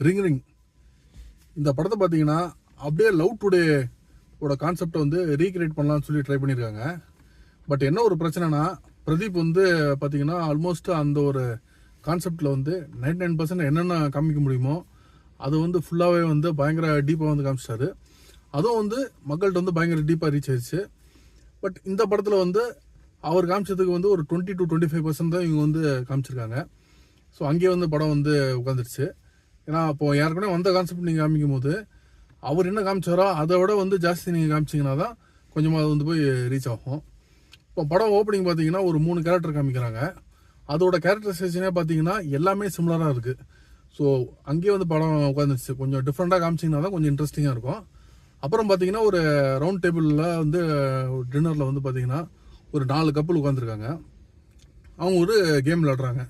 Ring ring இந்த படத்தை பார்த்தீங்கன்னா அப்படியே லவ் டுடே ஓட கான்செப்டை வந்து ரீக்ரியேட் பண்ணலாம்னு சொல்லி ட்ரை பண்ணியிருக்காங்க. பட் என்ன ஒரு பிரச்சனைனா, பிரதீப் வந்து பார்த்தீங்கன்னா ஆல்மோஸ்ட் அந்த ஒரு கான்செப்டில் வந்து 99% என்னென்ன காமிக்க முடியுமோ அது வந்து ஃபுல்லாகவே வந்து பயங்கர டீப்பாக வந்து காமிச்சிட்டாரு. அதுவும் வந்து மக்கள்கிட்ட வந்து பயங்கர டீப்பாக ரீச் ஆயிடுச்சு. பட் இந்த படத்தில் வந்து அவர் காமிச்சதுக்கு வந்து ஒரு 20 to 25% தான் இவங்க வந்து காமிச்சிருக்காங்க. ஸோ அங்கேயே வந்து படம் வந்து உட்காந்துருச்சு. ஏன்னா அப்போது யாருக்குனே வந்த கான்செப்ட் நீங்கள் காமிக்கும் போது அவர் என்ன காமிச்சாரோ அதை விட வந்து ஜாஸ்தி நீங்கள் காமிச்சிங்கன்னா தான் கொஞ்சமாக அது வந்து போய் ரீச் ஆகும். இப்போ படம் ஓப்பனிங் பார்த்தீங்கன்னா ஒரு 3 கேரக்டர் காமிக்கிறாங்க. அதோட கேரக்டரைசேஷனே பார்த்தீங்கன்னா எல்லாமே சிமிலராக இருக்குது. ஸோ அங்கேயே வந்து படம் உட்காந்துருச்சு. கொஞ்சம் டிஃப்ரெண்ட்டாக காமிச்சிங்கன்னா தான் கொஞ்சம் இன்ட்ரெஸ்டிங்காக இருக்கும். அப்புறம் பார்த்தீங்கன்னா ஒரு ரவுண்ட் டேபிளில் வந்து டின்னரில் வந்து பார்த்தீங்கன்னா ஒரு 4 கப்பல் உட்காந்துருக்காங்க. அவங்க ஒரு கேம் விளாடுறாங்க.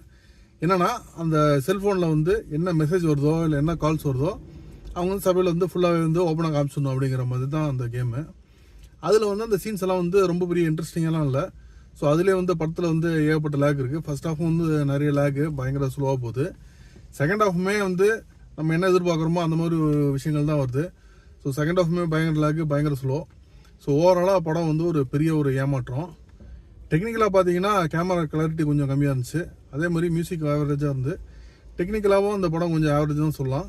என்னென்னா அந்த செல்ஃபோனில் வந்து என்ன மெசேஜ் வருதோ இல்லை என்ன கால்ஸ் வருதோ அவங்க வந்து சபையில் வந்து ஃபுல்லாகவே வந்து ஓப்பனாக காமிச்சிடணும் அப்படிங்கிற மாதிரி தான் அந்த கேமு. அதில் வந்து அந்த சீன்ஸ் எல்லாம் வந்து ரொம்ப பெரிய இன்ட்ரெஸ்டிங்கெல்லாம் இல்லை. ஸோ அதிலே வந்து படத்தில் வந்து ஏகப்பட்ட லேக் இருக்குது. ஃபர்ஸ்ட் ஹாஃபும் வந்து நிறைய லேக்கு பயங்கர ஸ்லோவாக போகுது. செகண்ட் ஹாஃபுமே வந்து நம்ம என்ன எதிர்பார்க்குறோமோ அந்த மாதிரி விஷயங்கள் தான் வருது. ஸோ செகண்ட் ஹாஃபுமே பயங்கர லேக்கு பயங்கர ஸ்லோ. ஸோ ஓவராலாக படம் வந்து ஒரு பெரிய ஒரு ஏமாற்றம். டெக்னிக்கலாக பார்த்தீங்கன்னா கேமரா கிளாரிட்டி கொஞ்சம் கம்மியாக இருந்துச்சு. அதே மாதிரி மியூசிக் ஆவரேஜாக இருந்து டெக்னிக்கலாகவும் அந்த படம் கொஞ்சம் ஆவரேஜ் தான் சொல்லலாம்.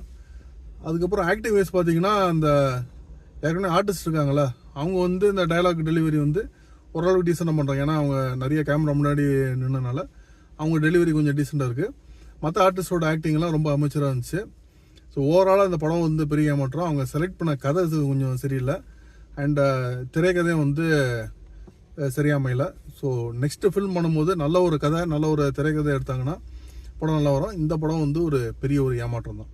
அதுக்கப்புறம் ஆக்டிங் வைஸ் பார்த்தீங்கன்னா அந்த ஏற்கனவே ஆர்டிஸ்ட் இருக்காங்களா அவங்க வந்து இந்த டைலாக் டெலிவரி வந்து ஓரளவுக்கு டீசெண்டாக பண்ணுறாங்க. ஏன்னா அவங்க நிறைய கேமரா முன்னாடி நின்றனால அவங்க டெலிவரி கொஞ்சம் டீசெண்டாக இருக்குது. மற்ற ஆர்டிஸ்டோட ஆக்டிங்லாம் ரொம்ப அமைச்சராக இருந்துச்சு. ஸோ ஓவராலாக இந்த படம் வந்து பெரிய ஏமாற்றம். அவங்க செலக்ட் பண்ண கதை கொஞ்சம் சரியில்லை. அண்ட் திரைக்கதையும் வந்து சரியாக அமையல. ஸோ நெக்ஸ்ட்டு ஃபில்ம் பண்ணும்போது நல்ல ஒரு கதை நல்ல ஒரு திரைக்கதை எடுத்தாங்கன்னா படம் நல்லா வரும். இந்த படம் வந்து ஒரு பெரிய ஒரு ஏமாற்றம் தான்.